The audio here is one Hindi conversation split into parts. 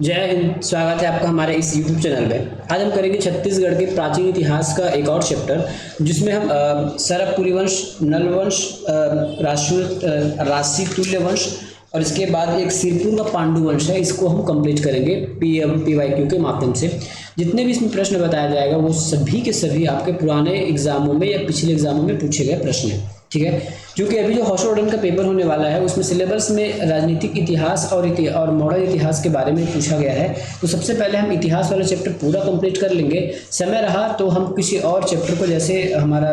जय हिंद। स्वागत है आपका हमारे इस YouTube चैनल पे। आज हम करेंगे छत्तीसगढ़ के प्राचीन इतिहास का एक और चैप्टर, जिसमें हम सरकपुरी वंश, नल वंश, राशि तुल्य वंश और इसके बाद एक सिरपुर का पांडु वंश है, इसको हम कंप्लीट करेंगे PYQ के माध्यम से। जितने भी इसमें प्रश्न बताया जाएगा वो सभी के सभी आपके पुराने एग्जामों में या पिछले एग्जामों में पूछे गए प्रश्न हैं। ठीक है, क्योंकि अभी जो हॉशोर्डन का पेपर होने वाला है उसमें सिलेबस में राजनीतिक इतिहास और मॉडर्न इतिहास के बारे में पूछा गया है। तो सबसे पहले हम इतिहास वाला चैप्टर पूरा कंप्लीट कर लेंगे। समय रहा तो हम किसी और चैप्टर को, जैसे हमारा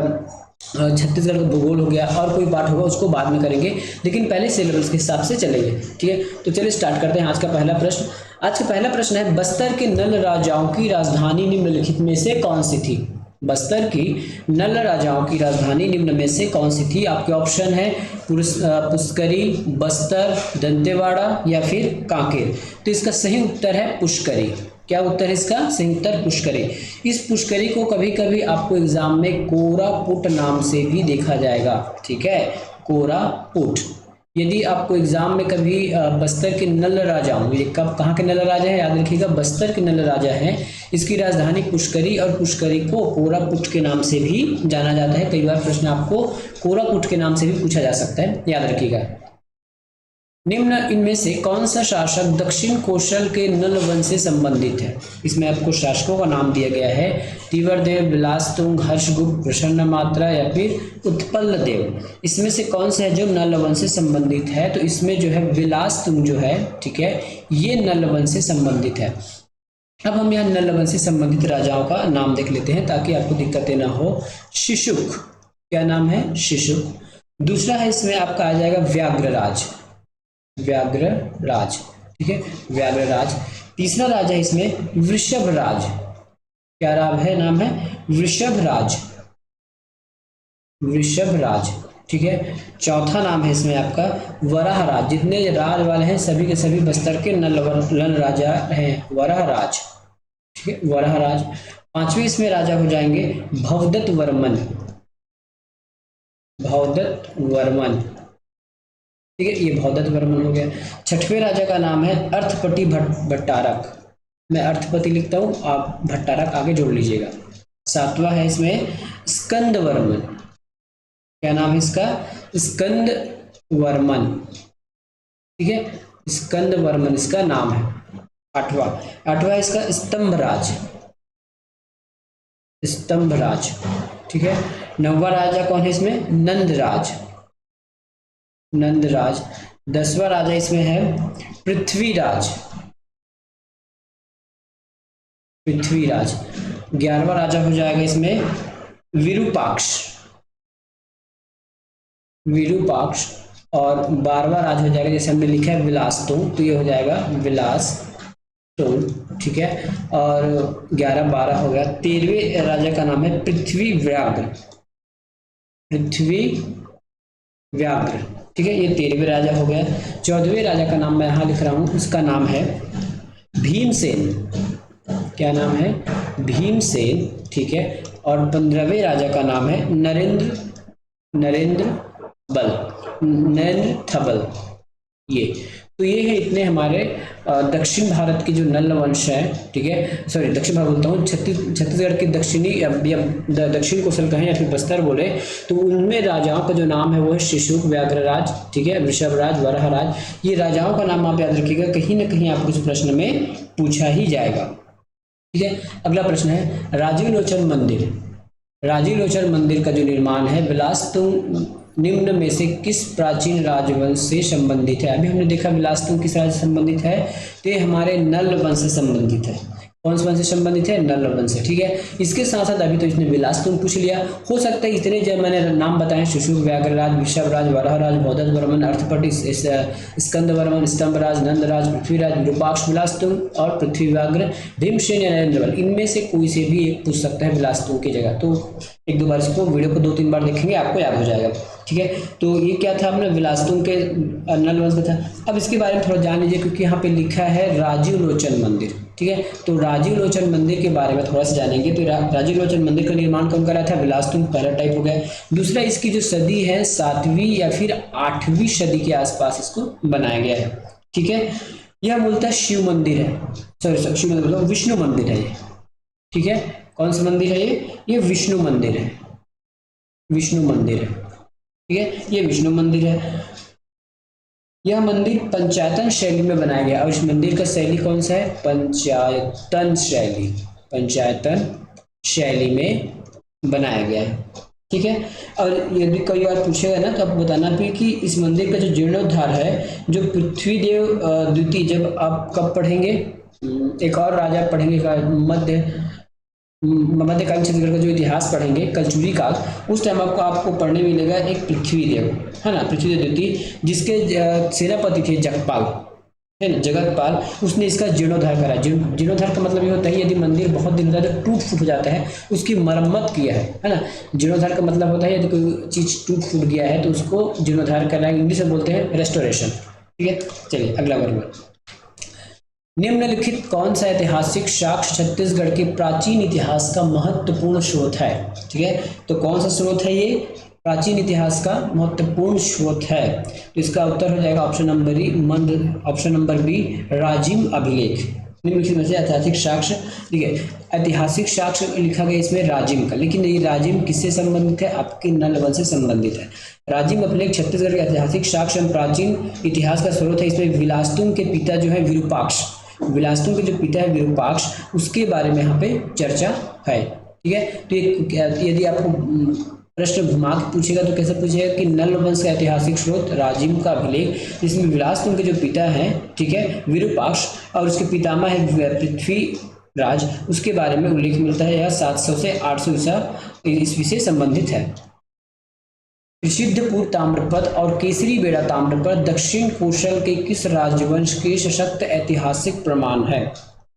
छत्तीसगढ़ का भूगोल हो गया और कोई पार्ट होगा, उसको बाद में करेंगे, लेकिन पहले सिलेबस के हिसाब से चलेंगे। ठीक है, तो चलिए स्टार्ट करते हैं आज का पहला प्रश्न। आज का पहला प्रश्न है, बस्तर के नल राजाओं की राजधानी निम्नलिखित में से कौन सी थी? बस्तर की नल राजाओं की राजधानी निम्न में से कौन सी थी? आपके ऑप्शन है पुष्करी, बस्तर, दंतेवाड़ा या फिर कांकेर। तो इसका सही उत्तर है पुष्करी। क्या उत्तर है इसका? सही उत्तर पुष्करी। इस पुष्करी को कभी कभी आपको एग्जाम में कोरापुट नाम से भी देखा जाएगा। ठीक है, कोरापुट। यदि आपको एग्जाम में कभी बस्तर के नल राजाओं, ये कब कहाँ के नल राजा है याद रखिएगा, बस्तर के नल राजा हैं, इसकी राजधानी पुष्करी और पुष्करी को कोरापुट के नाम से भी जाना जाता है। कई बार प्रश्न आपको कोरापुट के नाम से भी पूछा जा सकता है, याद रखिएगा। निम्न इनमें से कौन सा शासक दक्षिण कोशल के नल वंश से संबंधित है? इसमें आपको शासकों का नाम दिया गया है, तीवरदेव, बिलासतुंग, हर्षगुप्त, प्रसन्नमात्रा या फिर उत्पल देव। इसमें से कौन सा है जो नल वंश से संबंधित है? तो इसमें जो है बिलासतुंग जो है, ठीक है, ये नल वंश से संबंधित है। अब हम यहाँ नल वंश से संबंधित राजाओं का नाम देख लेते हैं ताकि आपको दिक्कतें ना हो। शिशुक, क्या नाम है? शिशुक। दूसरा है इसमें आपका आ जाएगा व्याघ्रराज, व्याघ्रराज। ठीक है, व्याघ्रराज। तीसरा राजा है इसमें वृषभराज। क्या नाम है? वृषभराज, वृषभराज। ठीक है, चौथा नाम है इसमें आपका वराहराज। जितने राज वाले हैं सभी के सभी बस्तर के नल राजा हैं, वराहराज। ठीक है, वराहराज। पांचवें इसमें राजा हो जाएंगे भवदत्त वर्मन, भवदत्त वर्मन। ठीक है, ये भवदत्त वर्मन हो गया। छठवें राजा का नाम है अर्थपति भट्टारक। मैं अर्थपति लिखता हूं, आप भट्टारक आगे जोड़ लीजिएगा। सातवां है इसमें स्कंद वर्मन। क्या नाम है इसका? स्कंद वर्मन। ठीक है, स्कंद वर्मन इसका नाम है। आठवां इसका स्तंभराज, स्तंभराज। ठीक है, नौवां राजा कौन है इसमें? नंदराज, नंदराज। 10वां राजा इसमें है पृथ्वीराज, पृथ्वीराज। 11वां राजा हो जाएगा इसमें विरूपाक्ष, विरूपाक्ष। और 12वां राजा हो जाएगा, जैसे हमने लिखा है विलासतुंग, तो ये हो जाएगा विलासतुंग। ठीक है, और 11 12 हो गया। 13वें राजा का नाम है पृथ्वी व्याघ्र, पृथ्वी व्याघ्र। ठीक है, ये 13वें राजा हो गया। 14वें राजा का नाम मैं यहां लिख रहा हूं, उसका नाम है भीमसेन। क्या नाम है? भीमसेन। ठीक है, और 15वें राजा का नाम है नरेंद्र थबल। ये तो ये है इतने हमारे दक्षिण भारत की जो नल वंश है। ठीक है, सॉरी दक्षिण भारत बोलता हूँ, छत्तीसगढ़ की दक्षिणी या दक्षिण कोसल कहें या फिर बस्तर बोले, तो उनमें राजाओं का जो नाम है वो है शिशुक, व्याघ्रराज, ठीक है, वृषभराज, वराहराज। ये राजाओं का नाम आप याद रखिएगा, कहीं ना कहीं आपको इस प्रश्न में पूछा ही जाएगा। ठीक है, अगला प्रश्न है राजीव लोचन मंदिर। राजीव लोचन मंदिर का जो निर्माण है बिलासतुंग निम्न में से किस प्राचीन राजवंश से संबंधित है? अभी हमने देखा बिलासतुंग किस राज्य से संबंधित है, तो ये हमारे नल वंश से संबंधित है। कौन से वंश से संबंधित है? नल वंश से। ठीक है, इसके साथ साथ अभी तो इसने बिलासतुंग पूछ लिया। हो सकता है इतने जब मैंने नाम बताए, शिशु, व्याघ्रराज, वृषभराज, वराहराज, भवदत्त वर्मन, अर्थपति, स्कंद वर्मन, स्तंभराज, नंदराज, पृथ्वीराज, विरूपाक्ष, बिलासतुंग और पृथ्वी व्याघ्र, भीमसेन या नरेंद्र, इनमें से कोई से भी एक पूछ सकता है बिलासतुंग की जगह। तो एक दो बार इसको वीडियो को 2-3 बार देखेंगे, आपको याद हो जाएगा। ठीक है, तो ये क्या था अपने बिलासतुंग के नल वंश का था। अब इसके बारे में थोड़ा जान लीजिए, क्योंकि यहाँ पे लिखा है राजीव लोचन मंदिर। ठीक है, तो राजीव लोचन मंदिर के बारे में थोड़ा सा जानेंगे। तो राजीव लोचन मंदिर का निर्माण कौन करा था? बिलासतुंग, पहला टाइप हो गया। दूसरा, इसकी जो सदी है 7वीं या फिर 8वीं सदी के आसपास इसको बनाया गया है। ठीक है, यह मूलतः शिव मंदिर है, सॉरी शिव मंदिर मतलब विष्णु मंदिर है ये, ठीक है। कौन सा मंदिर है ये विष्णु मंदिर है, विष्णु मंदिर है, ठीक है, ये विष्णु मंदिर है। यह मंदिर पंचायतन शैली में बनाया गया और इस मंदिर का शैली कौन सा है, पंचायतन शैली, पंचायतन शैली में बनाया गया है, ठीक है। और यदि कई बार पूछेगा ना तो आप बताना भी कि इस मंदिर का जो जीर्णोद्धार है, जो पृथ्वीदेव द्वितीय, जब आप कब पढ़ेंगे, एक और राजा पढ़ेंगे का मध्यकालीन छत्तीसगढ़ का जो इतिहास पढ़ेंगे कलचुगी काल, उस टाइम आपको पढ़ने मिलेगा एक पृथ्वीदेव, है ना, पृथ्वीदेव द्वितीय, जिसके सेनापति थे जगपाल, है ना, जगतपाल, उसने इसका जीर्णोद्धार करा। जीर्णोद्धार का मतलब ये होता है यदि मंदिर बहुत दिन तक टूट फूट जाता है उसकी मरम्मत किया है ना। जीर्णोद्धार का मतलब होता है यदि कोई चीज टूट फूट गया है तो उसको जीर्णोद्धार करना, इंग्लिश में बोलते हैं रेस्टोरेशन, ठीक है। चलिए अगला वर्ग, निम्नलिखित कौन सा ऐतिहासिक साक्ष्य छत्तीसगढ़ के प्राचीन इतिहास का महत्वपूर्ण स्रोत है, ठीक है। तो कौन सा स्रोत है ये, प्राचीन इतिहास का महत्वपूर्ण स्रोत है, तो इसका उत्तर हो जाएगा ऑप्शन नंबर बी राजिम अभिलेख। निम्नलिखित में से ऐतिहासिक साक्ष्य, ठीक है, ऐतिहासिक साक्ष्य लिखा गया इसमें राजिम का, लेकिन ये राजिम किससे संबंधित है, आपके नल वंश से संबंधित है। राजिम अभिलेख छत्तीसगढ़ के ऐतिहासिक साक्ष्य प्राचीन इतिहास का स्रोत है। इसमें विलासतुंग के पिता जो है विरूपाक्ष, विलासतुंग के जो पिता है विरूपाक्ष, उसके बारे में यहाँ पे चर्चा है, ठीक है। तो यदि आपको प्रश्न घुमा के पूछेगा तो कैसे पूछेगा कि नल वंश का ऐतिहासिक स्रोत राजिम का अभिलेख, जिसमें विलासतुंग के जो पिता हैं, ठीक है, विरूपाक्ष, और उसके पितामह है पृथ्वीराज, उसके बारे में उल्लेख मिलता है। यह 700 से 800 ईस्वी से संबंधित है। ऋषिद्धपुर ताम्रपत्र और केसरी बेड़ा ताम्रपत्र दक्षिण कोशल के किस राजवंश के सशक्त ऐतिहासिक प्रमाण है।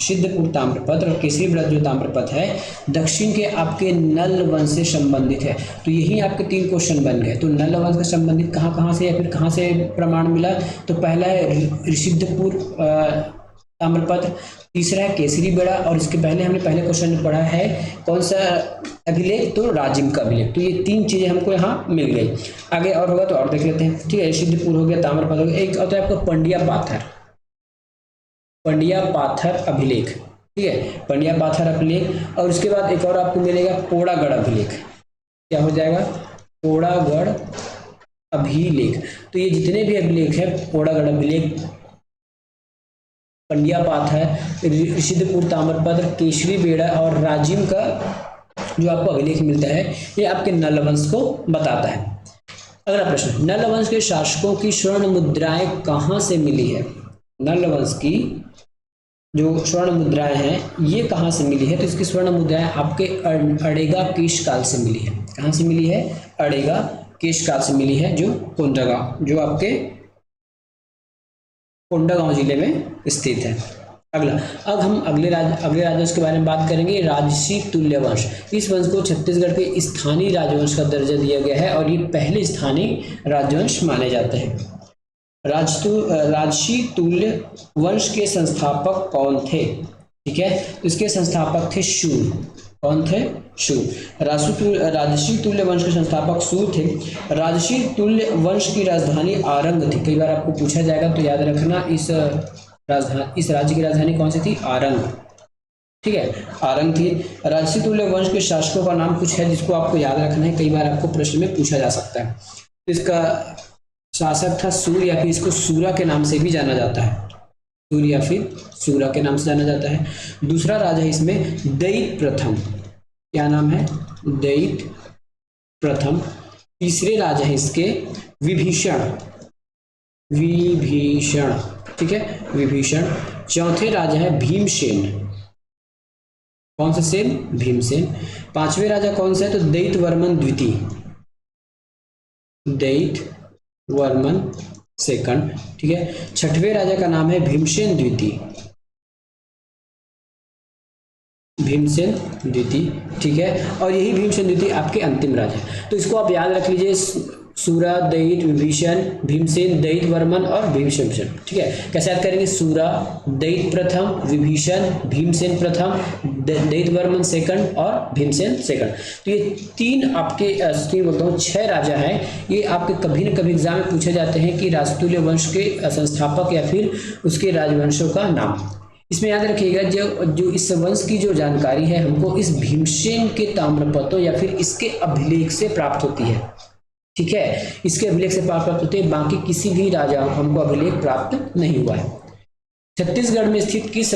ऋषिद्धपुर ताम्रपत्र और केसरी बेड़ा जो ताम्रपत्र है दक्षिण के आपके नल वंश से संबंधित है। तो यही आपके 3 क्वेश्चन बन गए। तो नल वंश से संबंधित कहाँ से या फिर कहाँ से प्रमाण मिला, तो पहला है ऋषिद्धपुर ताम्रपत्र, तीसरा है केसरी बेड़ा, और इसके पहले हमने पहले क्वेश्चन में पढ़ा है कौन सा अभिलेख, तो राजिम का अभिलेख। तो ये 3 चीजें हमको यहाँ मिल गई। आगे और होगा तो और देख लेते हैं, ठीक है। ऋषिद्धपुर हो गया, ताम्रपत्र हो गया, एक होता है आपको पंडिया पाथर, पंडिया पाथर अभिलेख, ठीक है, पंडिया पाथर अभिलेख। और उसके बाद एक और आपको मिलेगा पोड़ागढ़ अभिलेख। क्या हो जाएगा, पोड़ागढ़ अभिलेख। तो ये जितने भी अभिलेख है, पोड़ागढ़ अभिलेख, पंडिया पाथर, ऋषिद्धपुर ताम्रपत्र, केसरी बेड़ा और राजिम का जो आपको अभिलेख मिलता है, ये आपके नल वंश को बताता है। अगला प्रश्न, नल वंश के शासकों की स्वर्ण मुद्राएं कहाँ से मिली है। नल वंश की जो स्वर्ण मुद्राएं हैं ये कहाँ से मिली है, तो इसकी स्वर्ण मुद्राएं आपके अड़ेगा केश काल से मिली है। कहाँ से मिली है, अड़ेगा केश काल से मिली है, जो कोंडागांव, जो आपके कोंडागांव जिले में स्थित है। अगला, अब हम अगले राजवंश के बारे में बात करेंगे, राजसी तुल्य वंश। इस वंश को छत्तीसगढ़ के स्थानीय राजवंश का दर्जा दिया गया है और ये पहले स्थानीय राजवंश माने जाते हैं। राजसी तुल्य वंश के संस्थापक कौन थे, ठीक है, इसके संस्थापक थे शूर। कौन थे, शूर। राजसी तुल्य वंश के संस्थापक शूर थे। राजसी तुल्य वंश की राजधानी आरंग थी। कई बार आपको पूछा जाएगा तो याद रखना, इस राज्य की राजधानी कौन सी थी, आरंग, ठीक है, आरंग थी। राजसी तुल्य वंश के शासकों का नाम कुछ है जिसको आपको याद रखना है, कई बार आपको प्रश्न में पूछा जा सकता है। इसका शासक था सूर, या फिर इसको सूरा के नाम से भी जाना जाता है, सूर या फिर सूरा के नाम से जाना जाता है। दूसरा राजा है इसमें दैत प्रथम, क्या नाम है, दैत प्रथम। तीसरे राजा है इसके विभीषण, विभीषण, ठीक है, विभीषण। चौथे राजा है भीमसेन, कौन सा सेन, भीमसेन। पांचवें राजा कौन सा है, तो दैत वर्मन द्वितीय, दैत वर्मन सेकंड, ठीक है। छठवें राजा का नाम है भीमसेन द्वितीय, भीमसेन द्वितीय, ठीक है। और यही भीमसेन द्वितीय आपके अंतिम राजा है। तो इसको आप याद रख लीजिए, सूरा, दयित, विभीषण, भीमसेन, दयित वर्मन और भीमसेन। ठीक है, कैसे याद करेंगे? सूरा, दयित प्रथम, विभीषण, भीमसेन प्रथम, दयित वर्मन सेकंड और भीमसेन सेकंड। तो ये तीन आपके तीन बोलता हूँ 6 राजा हैं। ये आपके कभी न कभी एग्जाम में पूछे जाते हैं कि राजतुल्य वंश के संस्थापक या फिर उसके राजवंशों का नाम। इसमें याद रखिएगा जो इस वंश की जो जानकारी है हमको इस भीमसेन के ताम्रपत्रों या फिर इसके अभिलेख से प्राप्त होती है। ठीक है, इसके अभिलेख से प्राप्त होते हैं, बाकी किसी भी राजा हमको अभिलेख प्राप्त नहीं हुआ है। छत्तीसगढ़ में स्थित किस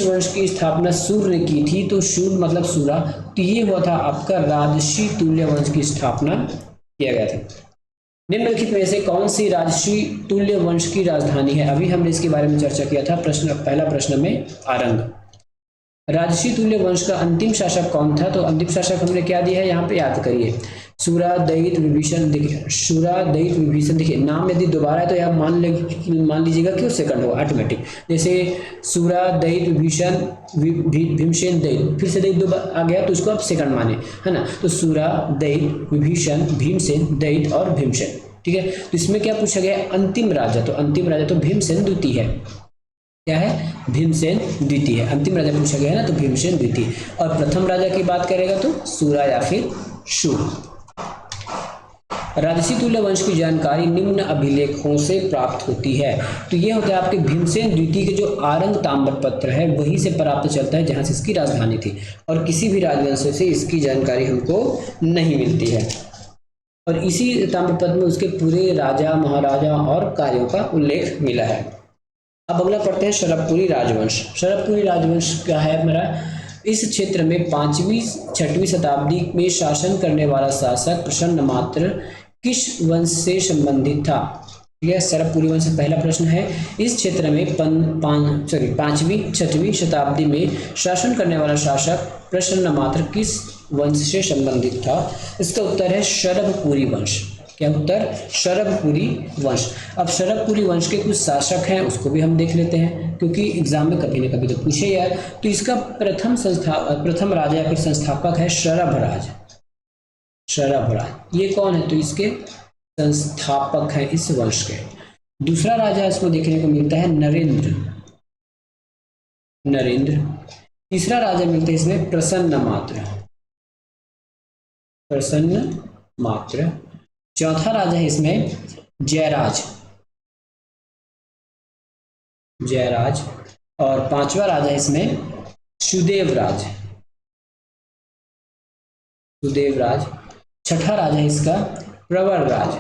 वंश की स्थापना सूर ने की थी? तो सूर मतलब सूरा, तो ये हुआ था आपका राजसी तुल्य वंश की स्थापना किया गया था। निम्नलिखित में से कौन सी राजसी तुल्य वंश की राजधानी है? अभी हमने इसके बारे में चर्चा किया था पहला प्रश्न में, आरंग। राजसी तुल्य वंश का अंतिम शासक कौन था? तो अंतिम शासक हमने क्या दिया है यहाँ पे, याद करिए, सूरा, दयित, विभीषण। देखिए सूरा, दयित, विभीषण, देखिए नाम यदि दोबारा है तो आप मान लीजिएगा कि वो सेकंड होगा ऑटोमेटिक। जैसे सूरा, दयित, विभीषण, भीमसेन, दयित, फिर से दयित आ गया तो उसको आप सेकंड माने, है ना। तो सूरा, दयित, विभीषण, भीमसेन, दयित और भीमसेन। ठीक है, तो इसमें क्या पूछा गया? अंतिम राजा। तो अंतिम राजा तो भीमसेन द्वितीय है। क्या है? भीमसेन द्वितीय है। अंतिम राजा पूछा गया है ना, तो भीमसेन द्वितीय। और प्रथम राजा की बात करेगा तो सूरा या फिर शूर। राजसी तुल्य वंश की जानकारी निम्न अभिलेखों से प्राप्त होती है। तो ये होता है आपके भीमसेन द्वितीय के जो आरंग ताम्रपत्र है वहीं से प्राप्त चलता है, जहां से इसकी राजधानी थी, और किसी भी राजवंश से इसकी जानकारी हमको नहीं मिलती है। और इसी ताम्रपत्र में उसके पूरे राजा, महाराजा और कार्यों का उल्लेख मिला है। अब अगला पढ़ते हैं शरभपुरी राजवंश। शरभपुरी राजवंश क्या है हमारा? इस क्षेत्र में 5वीं-6वीं शताब्दी में शासन करने वाला शासक प्रसन्नमात्र किस वंश से संबंधित था? यह शरभपुरी वंश पहला प्रश्न है। इस क्षेत्र में 5वीं-6वीं शताब्दी में शासन करने वाला शासक प्रसन्नमात्र किस वंश से संबंधित था? इसका उत्तर है शरभपुरी वंश। क्या उत्तर? शरभपुरी वंश। अब शरभपुरी वंश के कुछ शासक हैं, उसको भी हम देख लेते हैं, क्योंकि एग्जाम में कभी न कभी तो पूछे यार। तो इसका प्रथम राजा या फिर संस्थापक है शरभराज। शरभराज ये कौन है? तो इसके संस्थापक हैं इस वंश के। दूसरा राजा इसको देखने को मिलता है नरेंद्र। तीसरा राजा मिलता है इसमें प्रसन्नमात्र। चौथा राजा है इसमें जयराज। और 5वां राजा है इसमें सुदेवराज। 6ठा राजा है इसका प्रवरराज।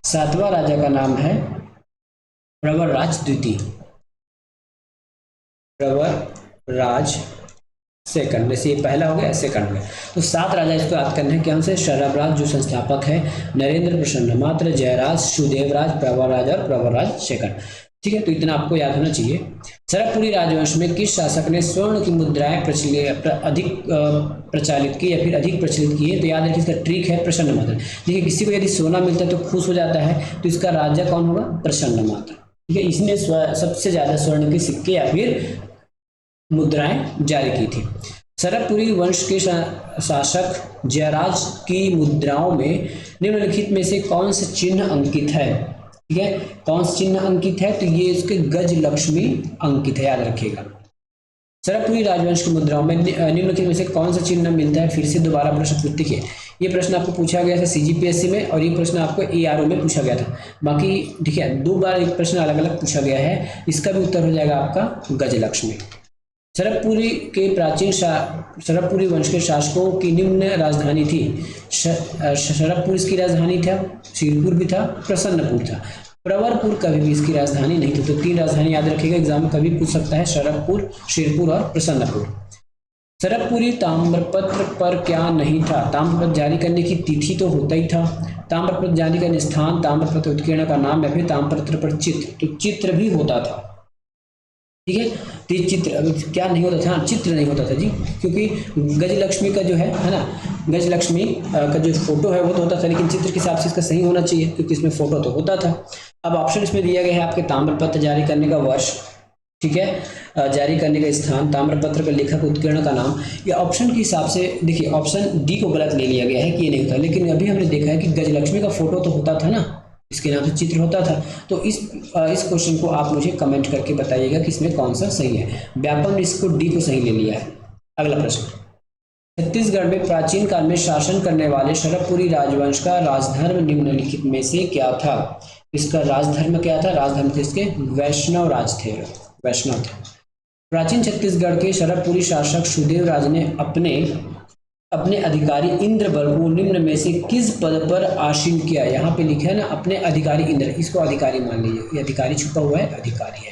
7वां राजा का नाम है प्रवरराज द्वितीय। प्रवरराज सेकंड। जैसे ये पहला हो गया, सेकंड में। तो 7 राजा इसको याद करने हैं। क्या से? शरभराज जो संस्थापक है, नरेंद्र, प्रसन्नमात्र, जयराज, सुदेवराज, प्रवरराज और प्रवरराज सेकंड। ठीक है, तो इतना आपको याद होना चाहिए। शरभपुरी राजवंश में किस शासक ने स्वर्ण की मुद्राएं अधिक प्रचलित की या फिर अधिक प्रचलित की है? तो याद रखिए इसका ट्रिक है प्रसन्नमात्र। देखिए किसी को यदि सोना मिलता है तो खुश हो जाता है, तो इसका राजा कौन होगा? प्रसन्नमात्र। ठीक है, इसने सबसे ज्यादा स्वर्ण के सिक्के या फिर मुद्राएं जारी की थी। शरभपुरी वंश के शासक जयराज की मुद्राओं में निम्नलिखित में से कौन सा चिन्ह अंकित है? ठीक है, कौन सा चिन्ह अंकित है? तो ये इसके गज लक्ष्मी अंकित है, याद रखिएगा। शरभपुरी राजवंश की मुद्राओं में निम्नलिखित में से कौन सा चिन्ह मिलता है? फिर से दोबारा प्रश्न पूछते हैं। ये प्रश्न आपको पूछा गया था CGPSC में, और ये प्रश्न आपको ARO में पूछा गया था। बाकी ठीक है, 2 बार एक प्रश्न अलग अलग पूछा गया है। इसका भी उत्तर हो जाएगा आपका गजलक्ष्मी। शरभपुरी वंश के शासकों की निम्न राजधानी थी। शरभपुर इसकी राजधानी था, सिरपुर भी था, प्रसन्नपुर था। प्रवरपुर कभी भी इसकी राजधानी नहीं थी। तो 3 राजधानी याद रखिएगा, एग्जाम में कभी पूछ सकता है, शरभपुर, सिरपुर और प्रसन्नपुर। शरभपुरी ताम्रपत्र पर क्या नहीं था? ताम्रपत्र जारी करने की तिथि तो होता ही था, ताम्रपत्र जारी करने स्थान, ताम्रपत्र उत्कीर्ण का नाम या फिर ताम्रपत्र पर चित्र, तो चित्र भी होता था। ठीक है, तो चित्र क्या नहीं होता था? चित्र नहीं होता था जी, क्योंकि गजलक्ष्मी का जो है ना, गजलक्ष्मी का जो फोटो है वो तो होता था, लेकिन चित्र के हिसाब से इसका सही होना चाहिए, क्योंकि इसमें फोटो तो होता था। अब ऑप्शन इसमें दिया गया है आपके ताम्रपत्र जारी करने का वर्ष, ठीक है। जारी करने का स्थान, ताम्रपत्र का लेखक, उत्कीर्ण का नाम। ये ऑप्शन के हिसाब से देखिए ऑप्शन डी को गलत ले लिया गया है कि ये नहीं होता, लेकिन अभी हमने देखा है कि गजलक्ष्मी का फोटो तो होता था ना, इसके नाम से चित्र होता था। तो इस क्वेश्चन को आप मुझे कमेंट करके बताइएगा कि इसमें कौन सा सही है। व्यापम ने इसको डी को सही ले लिया है। अगला प्रश्न, छत्तीसगढ़ में प्राचीन काल में शासन करने वाले शरभपुरी राजवंश का राजधर्म निम्नलिखित में से क्या था? इसका राजधर्म क्या था? राजधर्म थे इसके वैष्णव राज थे, वैष्णव थे। प्राचीन छत्तीसगढ़ के शरभपुरी शासक सुदेव राज ने अपने अधिकारी इंद्रबल को निम्न में से किस पद पर आसीन किया? यहाँ पे लिखा है ना अपने अधिकारी इंद्र, इसको अधिकारी मान लीजिए, ये अधिकारी छुपा हुआ है, अधिकारी है,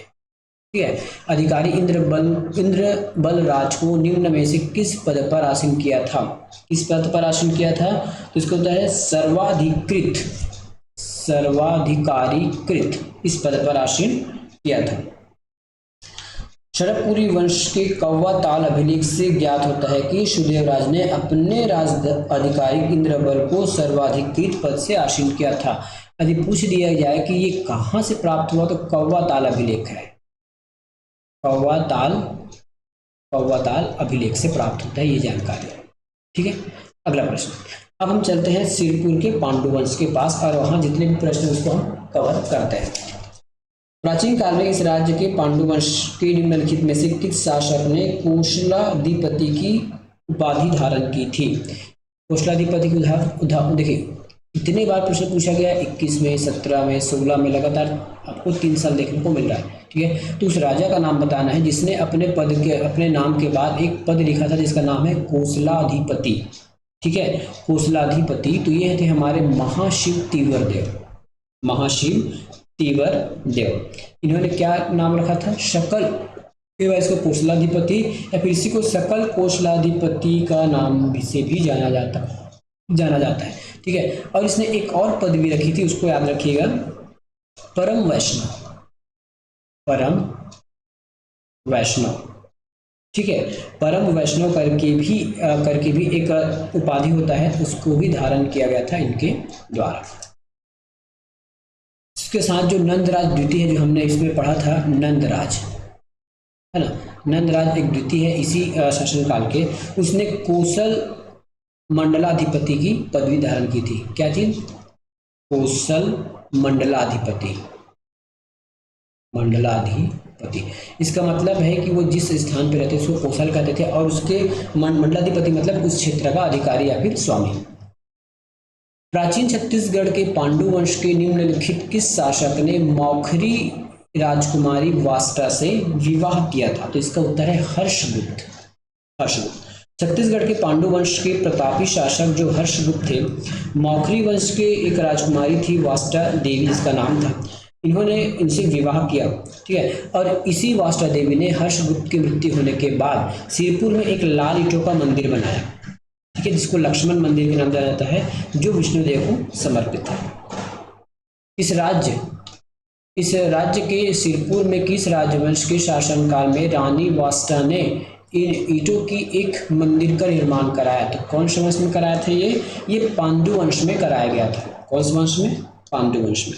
ठीक है। अधिकारी इंद्रबल राज को निम्न में से किस पद पर आसीन किया था? किस पद पर आसीन किया था? तो इसको होता है सर्वाधिकारीकृत, इस पद पर आसीन किया था। शरभपुरी वंश के कौवा ताल अभिलेख से ज्ञात होता है कि सुदेवराज ने अपने राज अधिकारी इंद्रबल को सर्वाधिकृत पद से आसीन किया था। यदि पूछ दिया जाए कि ये कहाँ से प्राप्त हुआ, तो कौवा ताल अभिलेख है, कौवा ताल अभिलेख से प्राप्त होता है ये जानकारी, ठीक है। अगला प्रश्न, अब हम चलते हैं सिरपुर के पांडुवंश के पास और वहां जितने भी प्रश्न उसको हम कवर करते हैं। प्राचीन काल में इस राज्य के पांडुवंश के निम्नलिखित में से किस शासक ने कोशलाधिपति की उपाधि धारण की थी? कोशलाधिपति की उदाहरण देखिए, इतने बार प्रश्न पूछा गया, 21 में, 17 में, 16 में, लगातार आपको 3 साल देखने को मिल रहा है, ठीक है। तो उस राजा का नाम बताना है जिसने अपने नाम के बाद एक पद लिखा था जिसका नाम है कोशलाधिपति, ठीक है, कोशलाधिपति। तो ये थे हमारे महाशिव तीवर देव। इन्होंने क्या नाम रखा था? शकल, इसको कोशलाधिपति या फिर इसी को सकल कोशलाधिपति का नाम से भी जाना जाता है, ठीक है। और इसने एक और पदवी रखी थी, उसको याद रखिएगा, परम वैष्णव, ठीक है। परम वैष्णव करके भी एक उपाधि होता है, उसको भी धारण किया गया था इनके द्वारा। इसके साथ जो नंदराज द्वितीय है, जो हमने इसमें पढ़ा था, नंदराज है ना, नंदराज एक द्वितीय है इसी शासनकाल के, उसने कोसल मंडलाधिपति की पदवी धारण की थी। क्या थी? कोसल मंडलाधिपति। इसका मतलब है कि वो जिस स्थान पर रहते थे उसको कोसल कहते थे, और उसके मंडलाधिपति मतलब उस क्षेत्र का अधिकारी या फिर स्वामी। प्राचीन छत्तीसगढ़ के पांडुवंश के निम्नलिखित किस शासक ने मौखरी राजकुमारी वास्टा से विवाह किया था? तो इसका उत्तर है हर्षगुप्त। छत्तीसगढ़ के पांडुवंश के प्रतापी शासक जो हर्षगुप्त थे, मौखरी वंश के एक राजकुमारी थी वास्टा देवी, इसका नाम था। इन्होंने इनसे विवाह किया, ठीक है। और इसी वास्टा देवी ने हर्षगुप्त की मृत्यु होने के बाद सिरपुर में एक लाल ईंटों का मंदिर बनाया, ठीक है, जिसको लक्ष्मण मंदिर के नाम जाना जाता है, जो विष्णुदेव को समर्पित है। इस राज्य के सिरपुर में किस राजवंश के शासनकाल में रानी वास्टा ने इन ईंटों की एक मंदिर का निर्माण कराया? तो कौन से वंश में कराया था? ये पांडुवंश में कराया गया था। कौन से वंश में? पांडुवंश में।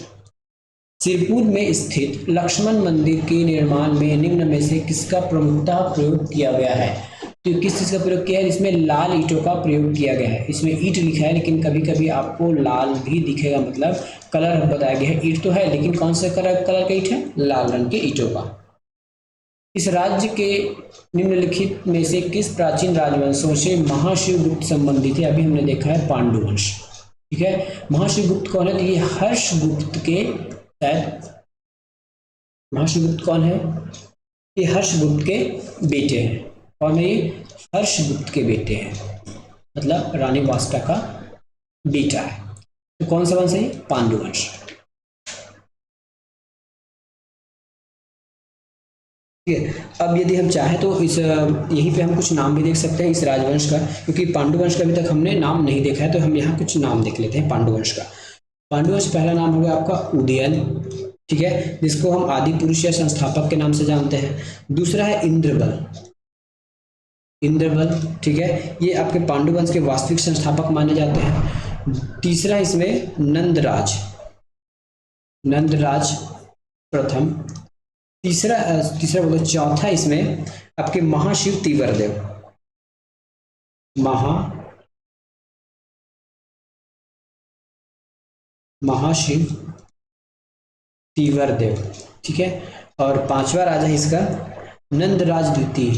सिरपुर में स्थित लक्ष्मण मंदिर के निर्माण में निम्न में से किसका प्रमुखता प्रयोग किया गया है? तो किस चीज का प्रयोग किया है? इसमें लाल ईंटों का प्रयोग किया गया है। इसमें ईंट लिखा है लेकिन कभी कभी आपको लाल भी दिखेगा, मतलब कलर बताया गया है। ईंट तो है लेकिन कौन से कलर का ईंट है? लाल रंग के ईंटों का। इस राज्य के निम्नलिखित में से किस प्राचीन राजवंशों से महाशिवगुप्त संबंधित है? अभी हमने देखा है पांडुवंश, ठीक है। महाशिवगुप्त कौन है? तो ये हर्षगुप्त के, महाशिवगुप्त कौन है? ये हर्षगुप्त के बेटे हैं। कौन है ये? हर्षगुप्त के बेटे हैं, मतलब रानी वास्टा का बेटा है। तो कौन सा वंश है? पांडुवंश। ठीक है। अब यदि हम चाहें तो इस यहीं पे हम कुछ नाम भी देख सकते हैं इस राजवंश का, क्योंकि पांडुवंश का अभी तक हमने नाम नहीं देखा है, तो हम यहाँ कुछ नाम देख लेते हैं पांडुवंश का। पांडुवंश पहला नाम हो गया आपका उदयन, ठीक है, जिसको हम आदि पुरुष या संस्थापक के नाम से जानते हैं। दूसरा है इंद्रबल, ठीक है, ये आपके पांडुवंश के वास्तविक संस्थापक माने जाते हैं। तीसरा इसमें नंदराज प्रथम, तीसरा तीसरा बोलो, चौथा इसमें आपके महाशिव तीवरदेव, महाशिव तीवरदेव, ठीक है। और पांचवा राजा है इसका नंदराज द्वितीय,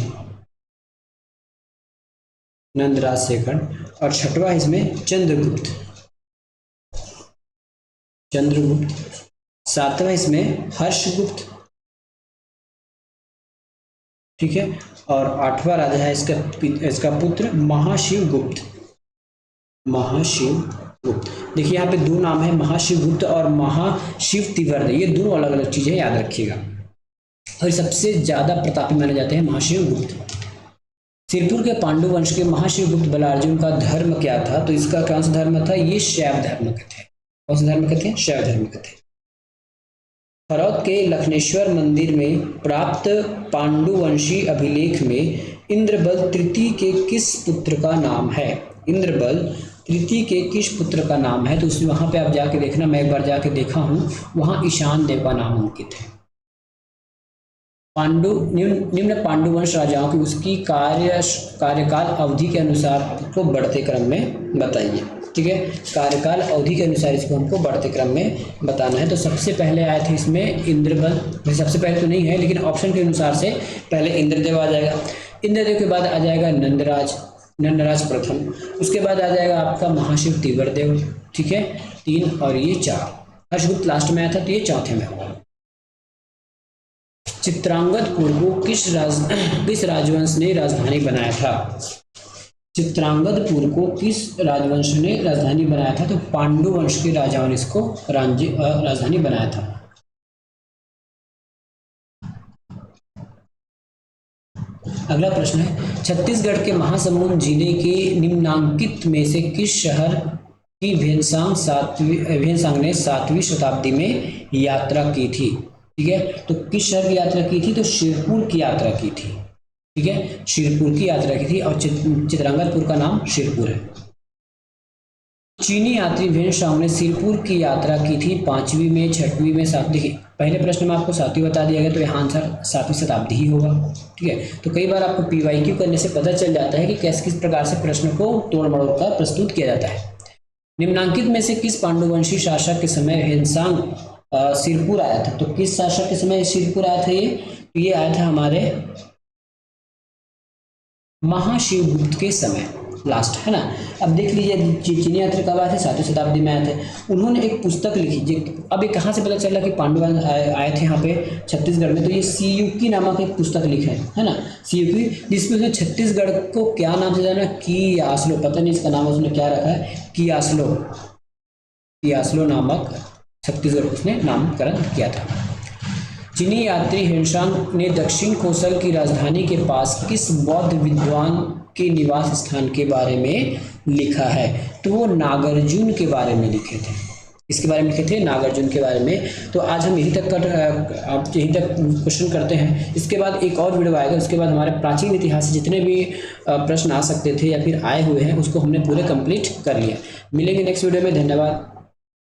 नंदराज सेकंड। और छठवा है इसमें चंद्रगुप्त, चंद्रगुप्त। सातवां इसमें हर्षगुप्त, ठीक है। और आठवां राजा है इसका पुत्र महाशिवगुप्त, महाशिवगुप्त। देखिए यहाँ पे दो नाम है, महाशिवगुप्त और महाशिव तीव्रदेव, ये दोनों अलग अलग चीजें याद रखिएगा। और सबसे ज्यादा प्रतापी माने जाते हैं महाशिवगुप्त। सिरपुर के पांडु वंश के महाशिवगुप्त बलार्जुन का धर्म क्या था? तो इसका कौन सा धर्म था? ये शैव धर्म के थे। कौन सा धर्म के थे? शैव धर्म के थे। फरौद के लखनेश्वर मंदिर में प्राप्त पांडुवंशी अभिलेख में इंद्रबल तृतीय के किस पुत्र का नाम है? इंद्रबल तृतीय के किस पुत्र का नाम है? तो उसमें वहां पे आप जाके देखना, मैं एक बार जाके देखा हूं, वहां ईशान देव का नाम अंकित है। निम्न पांडुवंश राजाओं की उसकी कार्यकाल अवधि के अनुसार आपको बढ़ते क्रम में बताइए, ठीक है। कार्यकाल अवधि के अनुसार इसको हमको बढ़ते क्रम में बताना है। तो सबसे पहले आए थे इसमें इंद्रबल, सबसे पहले तो नहीं है लेकिन ऑप्शन के अनुसार से पहले इंद्रदेव आ जाएगा, इंद्रदेव के बाद आ जाएगा नंदराज, नंदराज प्रथम, उसके बाद आ जाएगा आपका महाशिव तीव्रदेव, ठीक है, 3 और ये 4। हर्षगुप्त लास्ट में आया था तो ये चौथे में होगा। चित्रांगदपुर को किस राजवंश ने राजधानी बनाया था? चित्रांगदपुर को किस राजवंश ने राजधानी बनाया था? तो पांडु वंश के राजाओं ने इसको राजधानी बनाया था। अगला प्रश्न है, छत्तीसगढ़ के महासमुंद जिले के निम्नांकित में से किस शहर की भेनसांग ने 7वीं शताब्दी में यात्रा की थी? ठीक है, तो किस शहर की यात्रा की थी? तो शिरपुर की यात्रा की थी, ठीक है, शिरपुर की यात्रा की थी। और चित्रांगदपुर का नाम शिरपुर है। चीनी यात्री भेनसांग ने शिरपुर की यात्रा की थी 5वीं में, 6वीं में, 7वीं। देखिए पहले प्रश्न में आपको 7वीं बता दिया गया तो यहाँ आंसर 7वीं शताब्दी ही होगा, ठीक है। तो कई बार आपको PYQ करने से पता चल जाता है कि किस प्रकार से प्रश्न को तोड़ मड़ोड़ कर प्रस्तुत किया जाता है। निम्नांकित में से किस पांडुवंशी शासक के समय भेनसांग शिरपुर आया था? तो किस शासक के समय शिरपुर आया था? ये आया था हमारे महाशिवगुप्त के समय, लास्ट है ना। अब देख लीजिए चीनी यात्री कब आए थे? 7वीं शताब्दी में आए थे। उन्होंने एक पुस्तक लिखी। अब ये कहाँ से पता चला कि पांडव आए थे यहाँ पे छत्तीसगढ़ में? तो ये सीयूकी नामक एक पुस्तक लिखा है ना, सीयूकी, जिसमें उसने छत्तीसगढ़ को क्या नाम से जाना? कियासलो, पता नहीं इसका नाम उसने क्या रखा है, कियासलो, कियासलो नामक छत्तीसगढ़ उसने नामकरण किया था। चीनी यात्री भेनसांग ने दक्षिण कोसल की राजधानी के पास किस बौद्ध विद्वान के निवास स्थान के बारे में लिखा है? तो वो नागार्जुन के बारे में लिखे थे। इसके बारे में लिखे थे, नागार्जुन के बारे में। तो आज हम यहीं तक क्वेश्चन करते हैं। इसके बाद एक और वीडियो आएगा, उसके बाद हमारे प्राचीन इतिहास से जितने भी प्रश्न आ सकते थे या फिर आए हुए हैं उसको हमने पूरे कंप्लीट कर लिया। मिलेंगे नेक्स्ट वीडियो में, धन्यवाद।